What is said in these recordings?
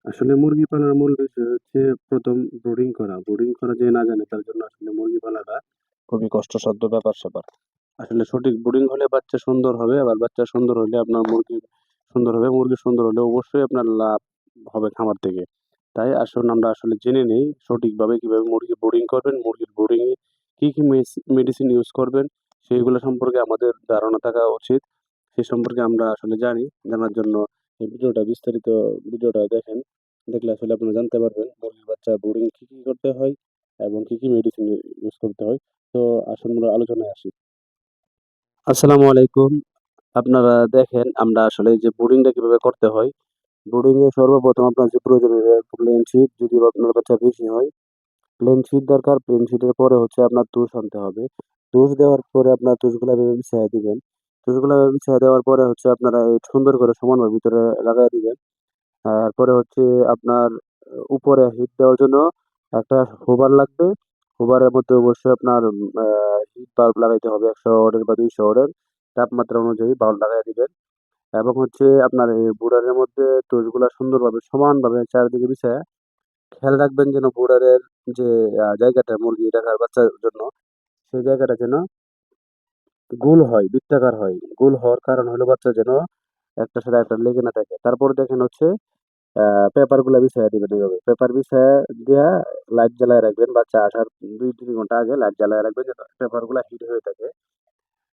আসলে মুরগি পালার মূল বিষয় হচ্ছে ১ম ব্রুডিং করা। ব্রুডিং করা যে না জানে তার জন্য আসলে মুরগি পালাটা খুবই কষ্টসাধ্য ব্যাপার-স্যাপার। আসলে সঠিক ব্রুডিং হলে বাচ্চা সুন্দর হবে। আবার বাচ্চা সুন্দর হলে আপনার মুরগি সুন্দর হবে। মুরগি সুন্দর হলে অবশ্যই আপনার লাভ হবে খামার থেকে। তাই আসুন আমরা আসলে জেনে নেই সঠিকভাবে কিভাবে মুরগি ব্রুডিং করবেন, মুরগির ব্রুডিং এ কি মেডিসিন ইউজ করবেন সেইগুলো সম্পর্কে আমাদের ধারণা থাকা উচিত। সে সম্পর্কে আমরা আসলে জানি। জানার জন্য এই বিস্তারিত ভিডিওটা দেখেন। দেখলে আসলে আপনারা জানতে পারবেন মুরগির বাচ্চার ব্রুডিং কি করতে হয় এবং কি মেডিসিন ইউজ করতে হয়। তো আসুন আমরা আলোচনায় আসি। আসসালামু আলাইকুম। আপনারা দেখেন আমরা আসলে যে ব্রুডিংটা কিভাবে করতে হয়, ব্রুডিং এ সর্বপ্রথম আপনার যে প্রয়োজনীয় প্লেন শিট যদি আপনার বাচ্চা বেশি হয়, প্লেন শিট দরকার। প্লেন শিটের পরে হচ্ছে আপনার তুষ আনতে হবে। তুষ দেওয়ার পরে আপনার তুষগুলা এভাবে বিছাইয়া দিবেন। তুষগুলা এভাবে বিছাইয়া দেওয়ার পরে হচ্ছে আপনারা সুন্দর করে সমানভাবে ভিতরে লাগাইয়া দিবেন। এরপরে হচ্ছে আপনার উপরে হিট দেওয়ার জন্য একটা হুবার লাগবে। হুবারের মধ্যে অবশ্যই আপনার হিট বাল্ব লাগাইতে হবে ১০০ ওয়াটের বা ২০০ ওয়াটের তাপমাত্রা অনুযায়ী বাল্ব লাগাইয়া দিবেন। এবং হচ্ছে আপনার এই বুডারের মধ্যে তুষগুলা সুন্দরভাবে সমানভাবে চারিদিকে বিছাইয়া খেয়াল রাখবেন যেন বুডারের যে জায়গাটা মুরগি রাখার বাচ্চার জন্য, সেই জায়গাটা যেন গোল হয়, বৃত্তাকার হয়। গোল হওয়ার কারণ হলো বাচ্চা যেন একটার সাথে আরেকটা লেগে না থাকে। তারপরে দেখেন হচ্ছে আ পেপার গুলা বিছাইয়া দিবেন এভাবে। পেপার বিছাইয়া দিয়া লাইট জ্বালায় রাখবেন। বাচ্চা আসার ২-৩ ঘন্টা আগে লাইট জ্বালায় রাখবেন যাতে পেপার গুলা হিট হয়ে থাকে।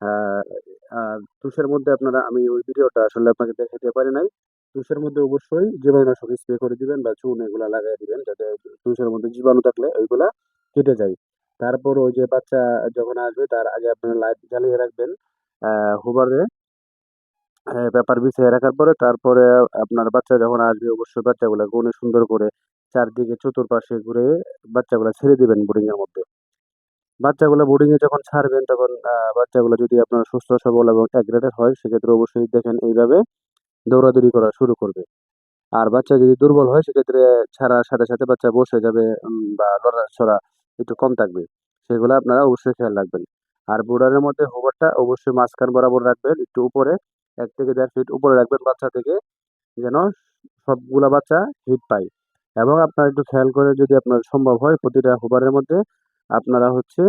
আ আর তুষের মধ্যে আপনারা আমি ওই ভিডিওটা আসলে আপনাকে দেখাইতে পারি নাই। তুষের মধ্যে অবশ্যই জীবাণুনাশক স্প্রে করে দিবেন বা চুন এগুলা লাগায় দিবেন যাতে তুষের মধ্যে জীবাণু থাকলে ওইগুলা কেটে যায়। তারপর ওই যে বাচ্চা যখন আসবে তার আগে আপনারা লাইট জ্বালিয়ে রাখবেন। আ হুবারে পেপার বিছিয়ে রাখার পরে তারপরে আপনার বাচ্চা যখন আসবে অবশ্যই বাচ্চাগুলা গুনে সুন্দর করে চারদিকে চতুর্পাশে ঘুরে বাচ্চাগুলা ছেড়ে দিবেন বোর্ডিং এর মধ্যে। বাচ্চাগুলা বোর্ডিং এ যখন ছাড়বেন তখন বাচ্চাগুলো যদি আপনার সুস্থ সবল এবং অ্যাগ্রেটেড হয় সেক্ষেত্রে অবশ্যই দেখেন এইভাবে দৌড়াদৌড়ি করা শুরু করবে। আর বাচ্চা যদি দুর্বল হয় সেক্ষেত্রে ছাড়ার সাথে বাচ্চা বসে যাবে বা লড়াছড়া একটু কম থাকবে। সেগুলা আপনারা অবশ্যই খেয়াল রাখবেন। আর বোর্ডারের মধ্যে হোভারটা অবশ্যই মাঝখান বরাবর রাখবেন, একটু উপরে ১ থেকে ১.৫ ফিট উপরে রাখবেন বাচ্চা থেকে যেন সবগুলা বাচ্চা হিট পায়। এবং আপনারা একটু খেয়াল করে যদি আপনার সম্ভব হয় প্রতিটা হোভারের মধ্যে আপনারা হচ্ছে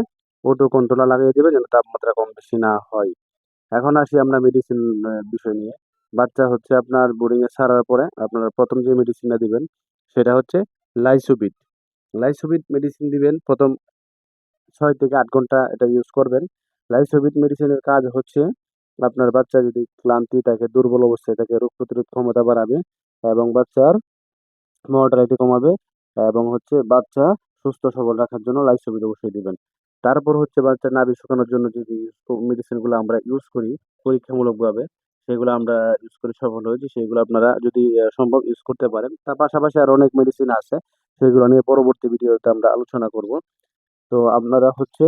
অটো কন্ট্রোলার লাগিয়ে দিবেন যেন তাপমাত্রা কম বেশি না হয়। এখন আসি আমরা মেডিসিন বিষয় নিয়ে। বাচ্চা হচ্ছে আপনার বোর্ডিং এ ছাড়ার পরে আপনারা ১ম যে মেডিসিনটা দিবেন সেটা হচ্ছে লাইসোভিট। লাইসোভিট মেডিসিন দিবেন ১ম ৬ থেকে ৮ ঘন্টা এটা ইউজ করবেন। লাইসোভিট মেডিসিনের কাজ হচ্ছে আপনার বাচ্চা যদি ক্লান্তি থাকে, দুর্বল অবস্থায় থাকে, রোগ প্রতিরোধ ক্ষমতা বাড়াবে এবং বাচ্চার মর্টালিটি কমাবে এবং হচ্ছে বাচ্চা সুস্থ সবল রাখার জন্য লাইসোভিট অবশ্যই দিবেন। তারপর হচ্ছে বাচ্চার নাভি শুকানোর জন্য যে মেডিসিন গুলো আমরা ইউজ করি পরীক্ষামূলকভাবে, সেগুলো আমরা ইউজ করে সফল হয়েছি। সেগুলো আপনারা যদি সম্ভব ইউজ করতে পারেন। তার পাশাপাশি আরো অনেক মেডিসিন আছে। সেগুলো নিয়ে পরবর্তী ভিডিওতে আমরা আলোচনা করব। তো আপনারা হচ্ছে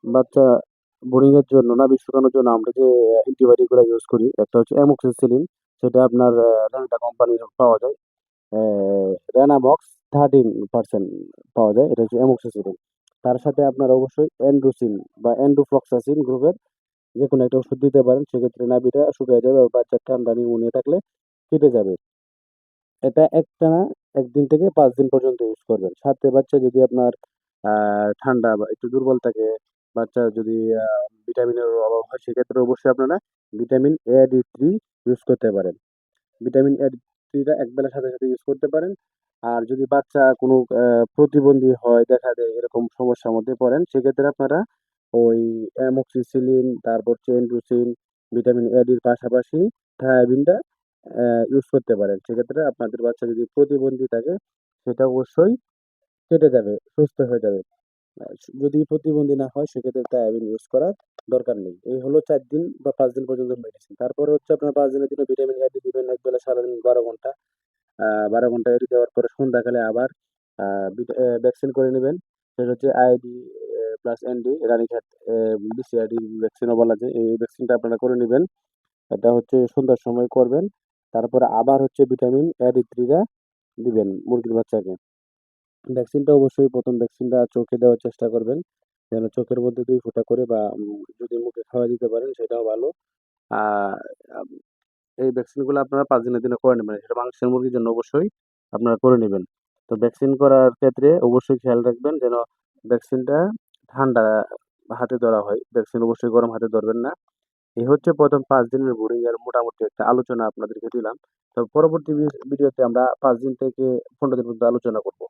বাচ্চা বোরিং এর জন্য নাভি শুকানোর জন্য আমরা যে অ্যান্টিবায়োটিক গুলা ইউজ করি, একটা হচ্ছে অ্যামোক্সিসিলিন, সেটা আপনার রেনাটা কোম্পানির পাওয়া যায়। রেনামক্স 13% পাওয়া যায়। এটা হচ্ছে অ্যামোক্সিসিলিন। তার সাথে আপনারা অবশ্যই এন্ডোসিন বা এন্ডোফ্লক্সাসিন গ্রুপের যেকোনো একটা ওষুধ দিতে পারেন। সেক্ষেত্রে নাভিটা শুকিয়ে যাবে এবং বাচ্চার ঠান্ডা নিউমোনিয়া থাকলে কেটে যাবে। এটা একটানা ১ দিন থেকে ৫ দিন পর্যন্ত ইউজ করবেন। সাথে বাচ্চা যদি আপনার আ ঠান্ডা বা একটু দুর্বল থাকে, বাচ্চা যদি আ ভিটামিনের অভাব হয় সেক্ষেত্রে অবশ্যই আপনারা ভিটামিন A-D3 ইউজ করতে পারেন। ভিটামিন A-D3 টা একবেলা সাথে ইউজ করতে পারেন। আর যদি বাচ্চা কোনো প্রতিবন্ধী হয়, দেখা দেয় এরকম সমস্যার মধ্যে পড়েন, সেক্ষেত্রে আপনারা ওই অ্যামোক্সিসিলিন, তারপর হচ্ছে এন্ডোসিন, ভিটামিন A-D র পাশাপাশি থায়াবিনটা ইউজ করতে পারেন। সেক্ষেত্রে আপনাদের বাচ্চা যদি প্রতিবন্ধী থাকে, সেটা অবশ্যই কেটে যাবে, সুস্থ হয়ে যাবে। যদি প্রতিবন্ধী না হয় সেক্ষেত্রে থায়াবিন ইউজ করার দরকার নেই। এই হলো ৪ দিন বা ৫ দিন পর্যন্ত মেডিসিন। তারপরে হচ্ছে আপনার ৫ দিনের জন্য ভিটামিন A-D দিবেন একবেলা সারাদিন ১২ ঘন্টা। ১২ ঘন্টা এটি দেওয়ার পরে সন্ধ্যাকালে আবার আ ভ্যাকসিন করে নিবেন। সেটা হচ্ছে আইডি প্লাস এনডি রানীক্ষেত বিসিআরডি ভ্যাকসিনও বলা যায়। এই ভ্যাকসিনটা আপনারা করে নিবেন। এটা হচ্ছে সন্ধ্যার সময় করবেন। তারপরে আবার হচ্ছে ভিটামিন A-D3 টা দিবেন মুরগির বাচ্চাকে। ভ্যাকসিনটা অবশ্যই ১ম ভ্যাকসিনটা চোখে দেওয়ার চেষ্টা করবেন। যেন চোখের মধ্যে ২ ফোঁটা করে বা যদি মুখে খাওয়ায় দিতে পারেন সেটাও ভালো। আ আম এই ভ্যাকসিনগুলো আপনারা ৫ দিনের জন্য করে নেবেন। এটা মাংসের মুরগির জন্য অবশ্যই। আপনারা করে নেবেন। তো ভ্যাকসিন করার ক্ষেত্রে অবশ্যই খেয়াল রাখবেন যেন ভ্যাকসিনটা ঠান্ডা হাতে ধরা হয়। ভ্যাকসিন অবশ্যই গরম হাতে ধরবেন না। এই হচ্ছে ১ম ৫ দিনের বোর্ডিং এর মোটামুটি একটা আলোচনা আপনাদেরকে দিলাম। তো পরবর্তী ভিডিওতে আমরা ৫ দিন থেকে ১৫ দিন পর্যন্ত আলোচনা করব।